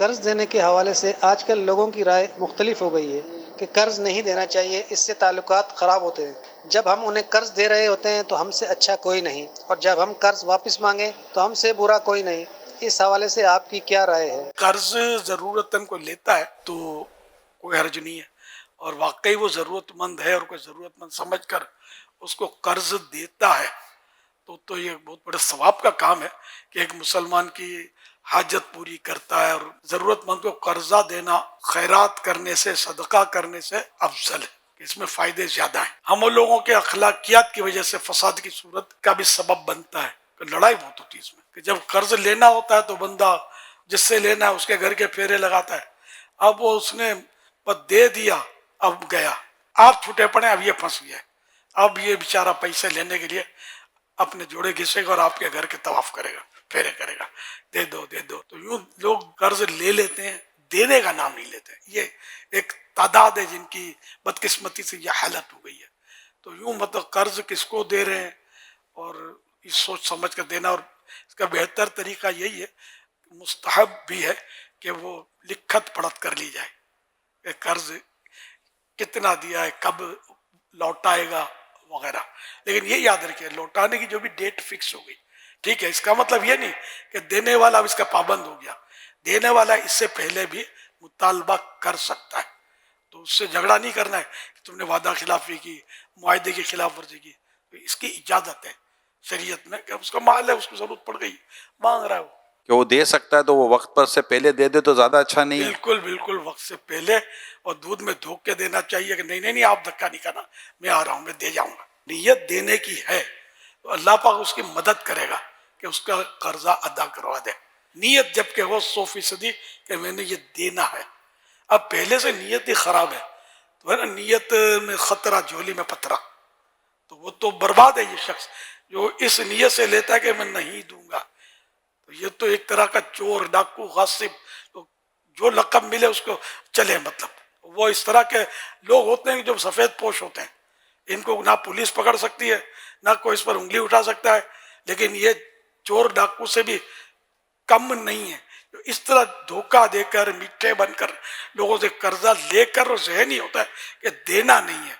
قرض دینے کے حوالے سے آج کل لوگوں کی رائے مختلف ہو گئی ہے کہ قرض نہیں دینا چاہیے، اس سے تعلقات خراب ہوتے ہیں۔ جب ہم انہیں قرض دے رہے ہوتے ہیں تو ہم سے اچھا کوئی نہیں، اور جب ہم قرض واپس مانگیں تو ہم سے برا کوئی نہیں۔ اس حوالے سے آپ کی کیا رائے ہے؟ قرض ضرورتاً کوئی لیتا ہے تو کوئی حرج نہیں ہے، اور واقعی وہ ضرورت مند ہے اور کوئی ضرورت مند سمجھ کر اس کو قرض دیتا ہے تو یہ بہت بڑے ثواب کا کام ہے کہ ایک مسلمان کی حاجت پوری کرتا ہے، اور ضرورت مند کو قرضہ دینا خیرات کرنے سے، صدقہ کرنے سے افضل ہے، اس میں فائدے زیادہ ہیں۔ ہم لوگوں کے اخلاقیات کی وجہ سے فساد کی صورت کا بھی سبب بنتا ہے کہ لڑائی بہت ہوتی ہے اس میں، کہ جب قرض لینا ہوتا ہے تو بندہ جس سے لینا ہے اس کے گھر کے پھیرے لگاتا ہے، اب وہ اس نے بس دے دیا، اب گیا، آپ چھوٹے پڑے، اب یہ پھنس گیا، اب یہ بیچارہ پیسے لینے کے لیے اپنے جوڑے گھسے گا اور آپ کے گھر کے طواف کرے گا، پھیرے کرے گا، دے دو دے دو۔ تو یوں لوگ قرض لے لیتے ہیں، دینے کا نام نہیں لیتے۔ یہ ایک تعداد ہے جن کی بدقسمتی سے یہ حالت ہو گئی ہے۔ تو یوں مطلب قرض کس کو دے رہے ہیں، اور اس سوچ سمجھ کر دینا، اور اس کا بہتر طریقہ یہی ہے، مستحب بھی ہے کہ وہ لکھت پڑھت کر لی جائے کہ قرض کتنا دیا ہے، کب لوٹائے گا وغیرہ۔ لیکن یہ یاد رکھیے، لوٹانے کی جو بھی ڈیٹ فکس ہو گئی، ٹھیک ہے، اس کا مطلب یہ نہیں کہ دینے والا اب اس کا پابند ہو گیا، دینے والا اس سے پہلے بھی مطالبہ کر سکتا ہے، تو اس سے جھگڑا نہیں کرنا ہے کہ تم نے وعدہ خلافی کی، معاہدے کی خلاف ورزی کی۔ تو اس کی اجازت ہے شریعت میں کہ اس کا مال ہے، اس کو ضرورت پڑ گئی، مانگ رہا ہے وہ، کہ وہ دے سکتا ہے تو وہ وقت پر سے پہلے دے دے تو زیادہ اچھا نہیں ہے؟ بالکل بالکل وقت سے پہلے، اور دودھ میں دھوک کے دینا چاہیے کہ نہیں نہیں نہیں، آپ دھکا نہیں کرنا، میں آ رہا ہوں، میں دے جاؤں گا۔ نیت دینے کی ہے تو اللہ پاک اس کی مدد کرے گا کہ اس کا قرضہ ادا کروا دے۔ نیت جب کہ ہو 100% کہ میں نے یہ دینا ہے، اب پہلے سے نیت ہی خراب ہے تو ہے نا، نیت میں خطرہ جھولی میں پتھرا، تو وہ تو برباد ہے۔ یہ شخص جو اس نیت سے لیتا ہے کہ میں نہیں دوں گا، تو یہ تو ایک طرح کا چور، ڈاکو، غاصب، تو جو لقب ملے اس کو چلے۔ مطلب وہ اس طرح کے لوگ ہوتے ہیں جو سفید پوش ہوتے ہیں، ان کو نہ پولیس پکڑ سکتی ہے، نہ کوئی اس پر انگلی اٹھا سکتا ہے، لیکن یہ چور ڈاکو سے بھی کم نہیں ہے، جو اس طرح دھوکہ دے کر، میٹھے بن کر لوگوں سے قرضہ لے کر، اور ذہن ہی ہوتا ہے کہ دینا نہیں ہے،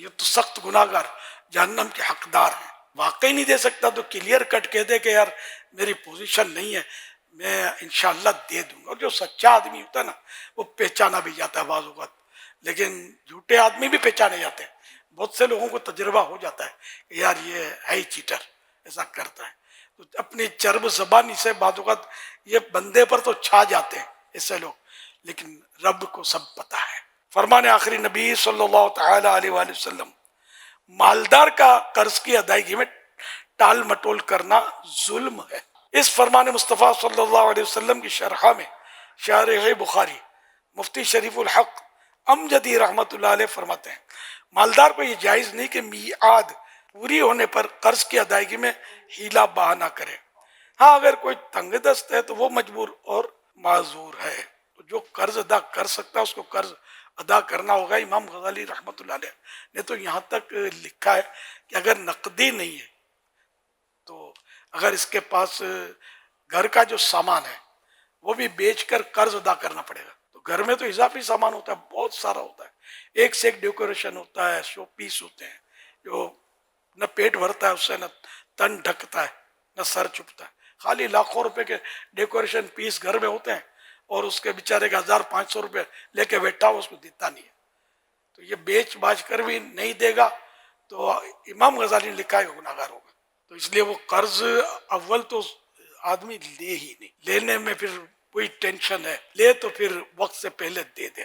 یہ تو سخت گناہگار جہنم کے حقدار ہیں۔ واقعی نہیں دے سکتا تو کلیئر کٹ کہہ دے کہ یار میری پوزیشن نہیں ہے، میں انشاءاللہ دے دوں گا۔ اور جو سچا آدمی ہوتا ہے نا، وہ پہچانا بھی جاتا ہے بعض اوقات، لیکن جھوٹے آدمی بھی پہچانے جاتے ہیں۔ بہت سے لوگوں کو تجربہ ہو جاتا ہے کہ یار یہ ہے ہی چیٹر، ایسا کرتا ہے، تو اپنی چرب زبانی سے بعض اوقات یہ بندے پر تو چھا جاتے ہیں ایسے لوگ، لیکن رب کو سب پتا ہے۔ فرمان آخری نبی صلی اللہ تعالی علیہ وآلہ وسلم، مالدار کا قرض کی ادائیگی میں ٹال مٹول کرنا ظلم ہے۔ اس فرمان مصطفیٰ صلی اللہ علیہ وسلم کی شرح میں شارح بخاری مفتی شریف الحق امجدی رحمۃ اللہ علیہ فرماتے ہیں، مالدار کو یہ جائز نہیں کہ میعاد پوری ہونے پر قرض کی ادائیگی میں ہیلا بہانہ کرے۔ ہاں اگر کوئی تنگ دست ہے تو وہ مجبور اور معذور ہے، تو جو قرض ادا کر سکتا ہے اس کو قرض ادا کرنا ہوگا۔ امام غزالی رحمۃ اللہ علیہ نے تو یہاں تک لکھا ہے کہ اگر نقدی نہیں ہے تو اگر اس کے پاس گھر کا جو سامان ہے وہ بھی بیچ کر قرض ادا کرنا پڑے گا۔ تو گھر میں تو اضافی سامان ہوتا ہے، بہت سارا ہوتا ہے، ایک سے ایک ڈیکوریشن ہوتا ہے، شو پیس ہوتے ہیں، جو نہ پیٹ بھرتا ہے اس سے، نہ تن ڈھکتا ہے، نہ سر چھپتا ہے، خالی لاکھوں روپے کے ڈیکوریشن پیس گھر میں ہوتے ہیں، اور اس کے بیچارے کا 1500 روپے لے کے بیٹھا ہوا اس کو دیتا نہیں ہے، تو یہ بیچ باچ کر بھی نہیں دے گا تو امام غزالی نے لکھا ہے کہ گناہگار ہوگا۔ تو اس لیے وہ قرض اول تو آدمی لے ہی نہیں، لینے میں پھر کوئی ٹینشن ہے، لے تو پھر وقت سے پہلے دے دے۔